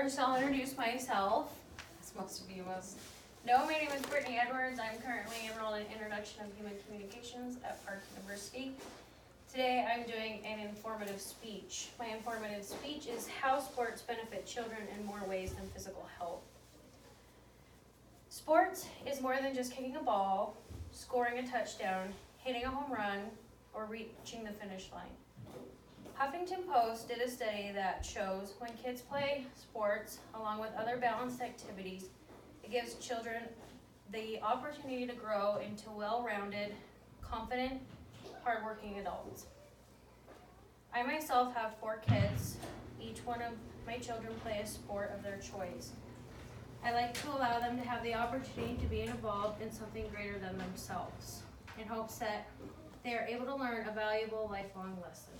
first I'll introduce myself, as most of you must know. My name is Brittany Edwards. I'm currently enrolled in Introduction of Human Communications at Park University. Today I'm doing an informative speech. My informative speech is how sports benefit children in more ways than physical health. Sports is more than just kicking a ball, scoring a touchdown, hitting a home run, or reaching the finish line. Huffington Post did a study that shows when kids play sports along with other balanced activities, it gives children the opportunity to grow into well-rounded, confident, hardworking adults. I myself have 4 kids. Each one of my children play a sport of their choice. I like to allow them to have the opportunity to be involved in something greater than themselves, in hopes that they are able to learn a valuable lifelong lesson.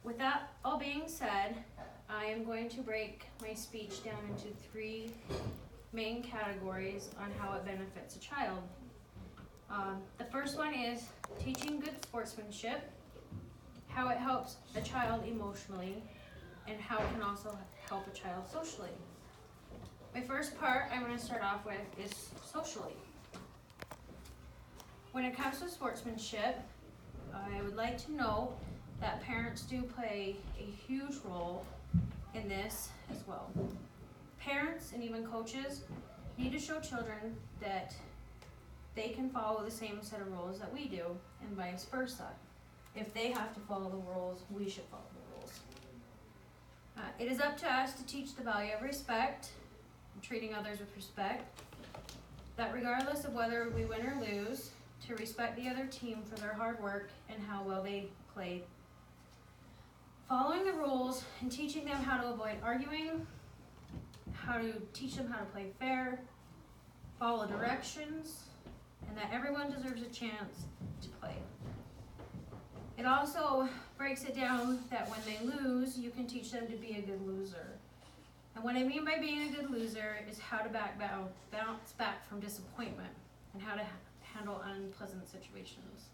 With that all being said, I am going to break my speech down into 3 main categories on how it benefits a child. The first one is teaching good sportsmanship, how it helps a child emotionally, and how it can also help a child socially. My first part I'm going to start off with is socially. When it comes to sportsmanship, I would like to know that parents do play a huge role in this as well. Parents and even coaches need to show children that they can follow the same set of rules that we do, and vice versa. If they have to follow the rules, we should follow the rules. It is up to us to teach the value of respect, treating others with respect, that regardless of whether we win or lose, to respect the other team for their hard work and how well they played. Following the rules and teaching them how to avoid arguing, how to teach them how to play fair, follow directions, and that everyone deserves a chance to play. It also breaks it down that when they lose, you can teach them to be a good loser. And what I mean by being a good loser is how to bounce back from disappointment and how to handle unpleasant situations.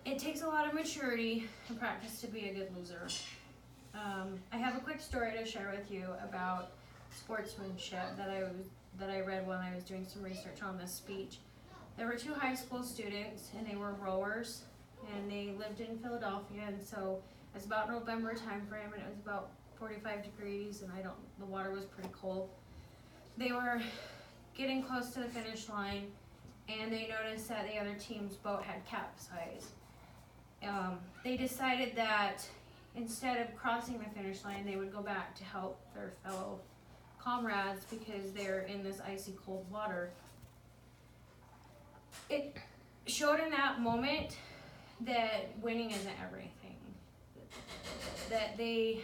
It takes a lot of maturity and practice to be a good loser. I have a quick story to share with you about sportsmanship that I read when I was doing some research on this speech. There were 2 high school students, and they were rowers, and they lived in Philadelphia, and so it was about November time frame, and it was about 45 degrees, and the water was pretty cold. They were getting close to the finish line, and they noticed that the other team's boat had capsized. They decided that instead of crossing the finish line, they would go back to help their fellow comrades because they're in this icy cold water. It showed in that moment that winning isn't everything, that they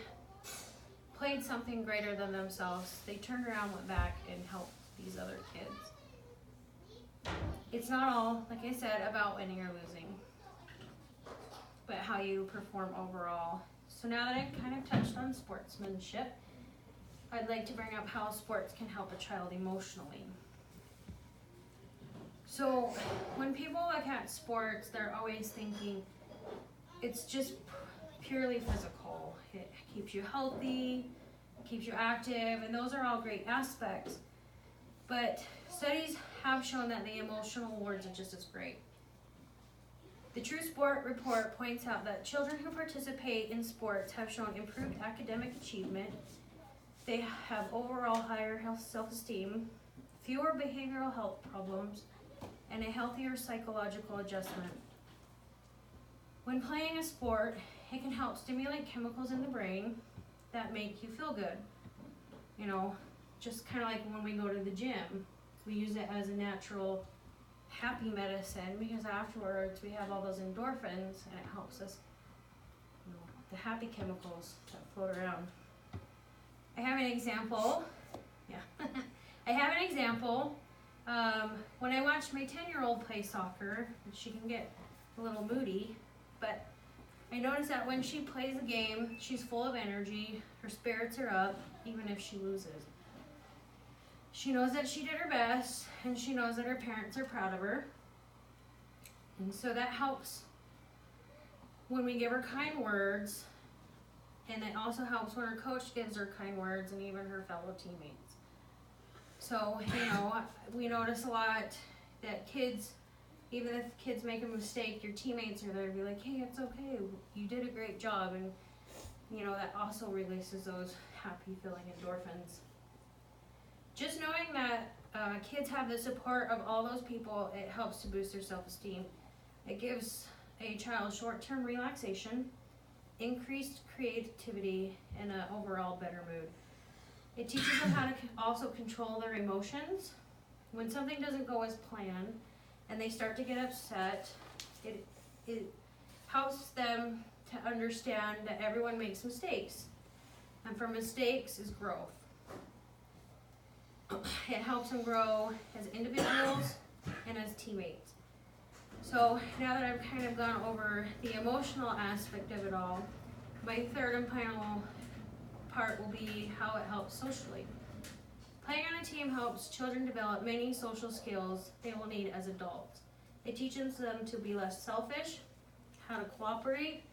played something greater than themselves. They turned around, went back, and helped these other kids. It's not all, like I said, about winning or losing, but how you perform overall. So now that I've kind of touched on sportsmanship, I'd like to bring up how sports can help a child emotionally. So when people look at sports, they're always thinking it's just purely physical. It keeps you healthy, keeps you active, and those are all great aspects. But studies have shown that the emotional awards are just as great. The True Sport report points out that children who participate in sports have shown improved academic achievement, they have overall higher self-esteem, fewer behavioral health problems, and a healthier psychological adjustment. When playing a sport, it can help stimulate chemicals in the brain that make you feel good. Just kind of like when we go to the gym, we use it as a natural happy medicine because afterwards we have all those endorphins and it helps us, the happy chemicals that float around. I have an example. When I watched my 10-year-old play soccer, she can get a little moody, but I noticed that when she plays a game, she's full of energy, her spirits are up, even if she loses. She knows that she did her best, and she knows that her parents are proud of her. And so that helps when we give her kind words And it also helps when her coach gives her kind words and even her fellow teammates. So, you know, we notice a lot that kids, even if kids make a mistake, your teammates are there to be like, hey, it's okay, you did a great job. And, you know, that also releases those happy feeling endorphins. Just knowing that kids have the support of all those people, it helps to boost their self-esteem. It gives a child short-term relaxation, increased creativity, and an overall better mood. It teaches them how to also control their emotions. When something doesn't go as planned and they start to get upset, it helps them to understand that everyone makes mistakes. And from mistakes is growth. It helps them grow as individuals and as teammates. So now that I've kind of gone over the emotional aspect of it all, my third and final part will be how it helps socially. Playing on a team helps children develop many social skills they will need as adults. It teaches them to be less selfish, how to cooperate,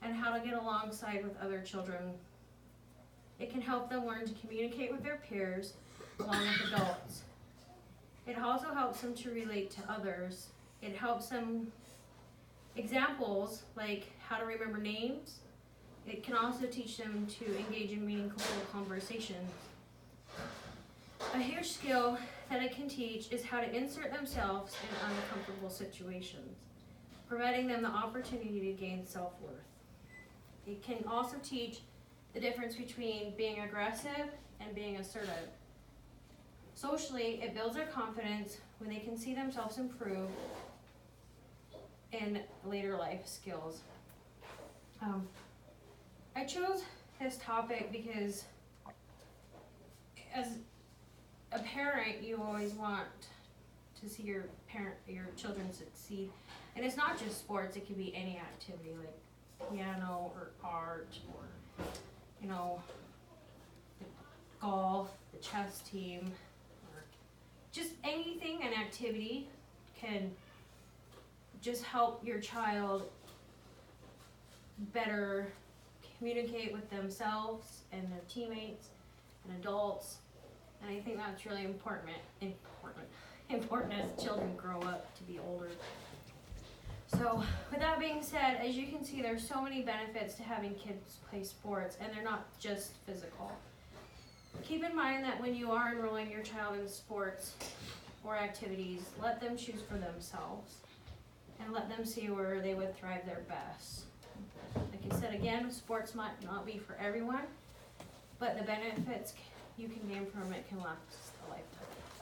and how to get alongside with other children. It can help them learn to communicate with their peers along with adults. It also helps them to relate to others. It helps them examples like how to remember names. It can also teach them to engage in meaningful conversations. A huge skill that it can teach is how to insert themselves in uncomfortable situations, providing them the opportunity to gain self-worth. It can also teach the difference between being aggressive and being assertive. Socially, it builds their confidence when they can see themselves improve in later life skills. I chose this topic because as a parent, you always want to see your children succeed. And it's not just sports, it could be any activity like piano or art or, you know, golf, the chess team, or just anything, an activity can just help your child better communicate with themselves and their teammates and adults. And I think that's really important as children grow up to be older. So with that being said, as you can see, there's so many benefits to having kids play sports, and they're not just physical. Keep in mind that when you are enrolling your child in sports or activities, let them choose for themselves and let them see where they would thrive their best. Like I said again, sports might not be for everyone, but the benefits you can gain from it can last a lifetime.